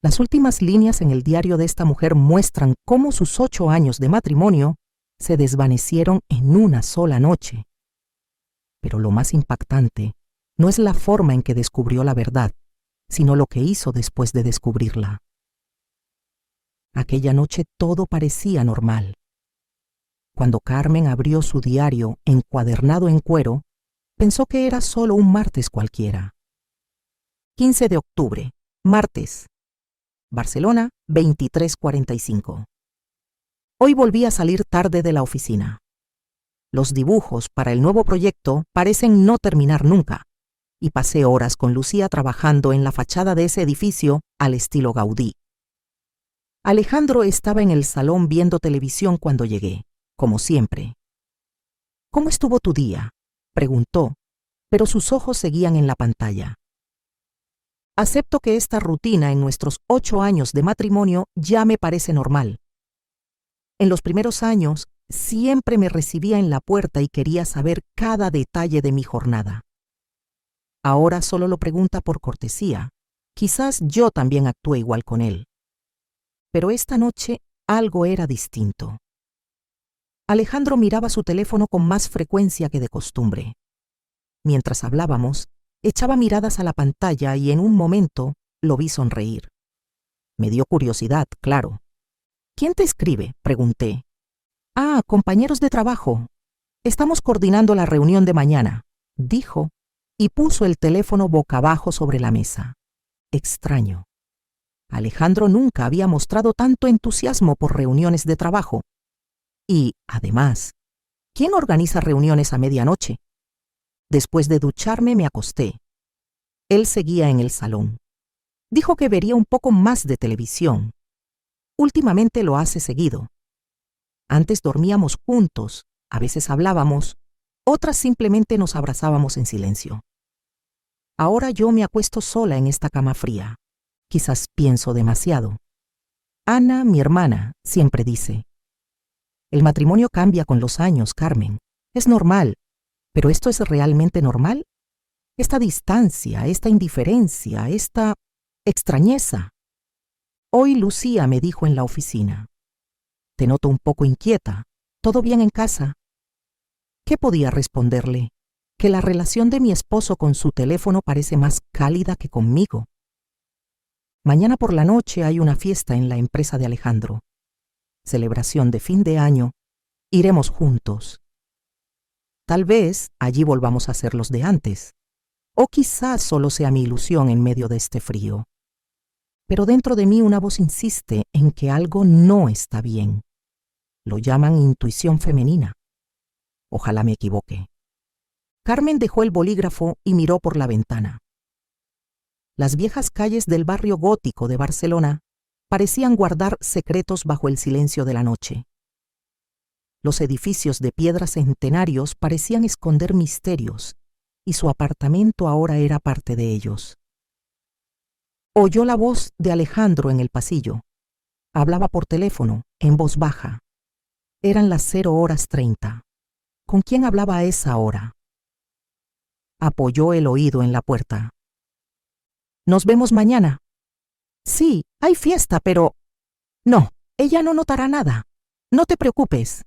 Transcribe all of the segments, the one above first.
Las últimas líneas en el diario de esta mujer muestran cómo sus 8 años de matrimonio se desvanecieron en una sola noche. Pero lo más impactante no es la forma en que descubrió la verdad, sino lo que hizo después de descubrirla. Aquella noche todo parecía normal. Cuando Carmen abrió su diario encuadernado en cuero, pensó que era solo un martes cualquiera. 15 de octubre, martes. Barcelona, 23:45. Hoy volví a salir tarde de la oficina. Los dibujos para el nuevo proyecto parecen no terminar nunca, y pasé horas con Lucía trabajando en la fachada de ese edificio al estilo Gaudí. Alejandro estaba en el salón viendo televisión cuando llegué, como siempre. «¿Cómo estuvo tu día?», preguntó, pero sus ojos seguían en la pantalla. Acepto que esta rutina en nuestros 8 años de matrimonio ya me parece normal. En los primeros años, siempre me recibía en la puerta y quería saber cada detalle de mi jornada. Ahora solo lo pregunta por cortesía. Quizás yo también actúe igual con él. Pero esta noche algo era distinto. Alejandro miraba su teléfono con más frecuencia que de costumbre. Mientras hablábamos, echaba miradas a la pantalla y en un momento lo vi sonreír. Me dio curiosidad, claro. «¿Quién te escribe?», pregunté. «Ah, compañeros de trabajo. Estamos coordinando la reunión de mañana», dijo, y puso el teléfono boca abajo sobre la mesa. Extraño. Alejandro nunca había mostrado tanto entusiasmo por reuniones de trabajo. Y, además, ¿quién organiza reuniones a medianoche? Después de ducharme me acosté. Él seguía en el salón. Dijo que vería un poco más de televisión. Últimamente lo hace seguido. Antes dormíamos juntos, a veces hablábamos, otras simplemente nos abrazábamos en silencio. Ahora yo me acuesto sola en esta cama fría. Quizás pienso demasiado. Ana, mi hermana, siempre dice: «El matrimonio cambia con los años, Carmen. Es normal. ¿Pero esto es realmente normal? Esta distancia, esta indiferencia, esta extrañeza». Hoy Lucía me dijo en la oficina: «Te noto un poco inquieta. ¿Todo bien en casa?». ¿Qué podía responderle? Que la relación de mi esposo con su teléfono parece más cálida que conmigo. Mañana por la noche hay una fiesta en la empresa de Alejandro. Celebración de fin de año. Iremos juntos. Tal vez allí volvamos a ser los de antes. O quizás solo sea mi ilusión en medio de este frío. Pero dentro de mí una voz insiste en que algo no está bien. Lo llaman intuición femenina. Ojalá me equivoque. Carmen dejó el bolígrafo y miró por la ventana. Las viejas calles del barrio gótico de Barcelona parecían guardar secretos bajo el silencio de la noche. Los edificios de piedra centenarios parecían esconder misterios, y su apartamento ahora era parte de ellos. Oyó la voz de Alejandro en el pasillo. Hablaba por teléfono, en voz baja. Eran las 0:30. ¿Con quién hablaba a esa hora? Apoyó el oído en la puerta. «¿Nos vemos mañana?» «Sí, hay fiesta, pero...». «No, ella no notará nada. No te preocupes».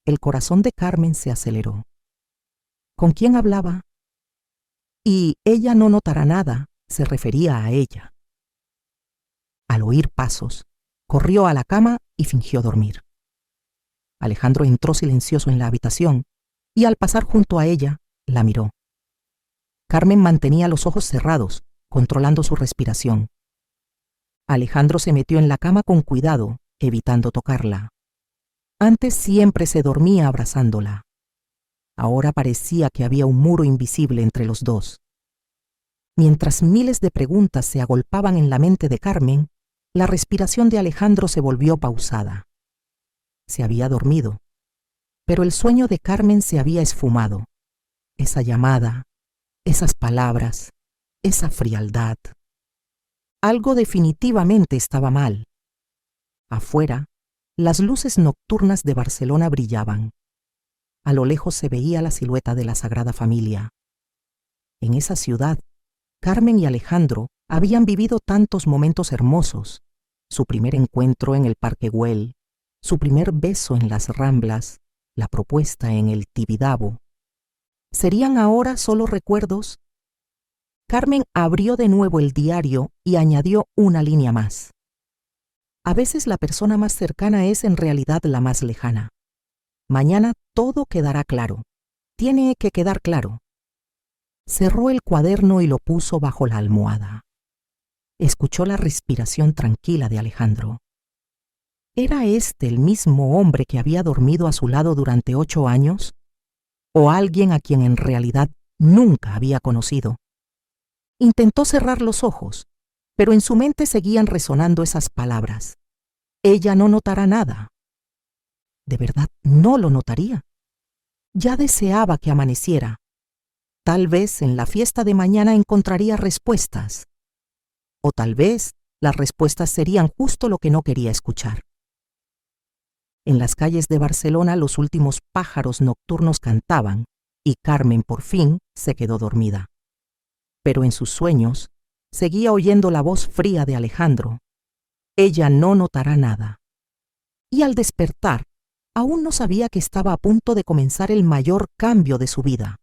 El corazón de Carmen se aceleró. ¿Con quién hablaba? Y ella no notará nada, se refería a ella. Al oír pasos, corrió a la cama y fingió dormir. Alejandro entró silencioso en la habitación y al pasar junto a ella, la miró. Carmen mantenía los ojos cerrados, controlando su respiración. Alejandro se metió en la cama con cuidado, evitando tocarla. Antes siempre se dormía abrazándola. Ahora parecía que había un muro invisible entre los dos. Mientras miles de preguntas se agolpaban en la mente de Carmen, la respiración de Alejandro se volvió pausada. Se había dormido, pero el sueño de Carmen se había esfumado. Esa llamada, esas palabras, esa frialdad. Algo definitivamente estaba mal. Afuera, las luces nocturnas de Barcelona brillaban. A lo lejos se veía la silueta de la Sagrada Familia. En esa ciudad, Carmen y Alejandro Habían vivido tantos momentos hermosos: su primer encuentro en el Parque Güell, su primer beso en las Ramblas, la propuesta en el Tibidabo. ¿Serían ahora solo recuerdos? Carmen abrió de nuevo el diario y añadió una línea más. A veces la persona más cercana es en realidad la más lejana. Mañana todo quedará claro. Tiene que quedar claro. Cerró el cuaderno y lo puso bajo la almohada. Escuchó la respiración tranquila de Alejandro. ¿Era este el mismo hombre que había dormido a su lado durante 8 años? ¿O alguien a quien en realidad nunca había conocido? Intentó cerrar los ojos, pero en su mente seguían resonando esas palabras. Ella no notará nada. ¿De verdad no lo notaría? Ya deseaba que amaneciera. Tal vez en la fiesta de mañana encontraría respuestas. O tal vez las respuestas serían justo lo que no quería escuchar. En las calles de Barcelona los últimos pájaros nocturnos cantaban y Carmen por fin se quedó dormida. Pero en sus sueños seguía oyendo la voz fría de Alejandro. Ella no notará nada. Y al despertar, aún no sabía que estaba a punto de comenzar el mayor cambio de su vida.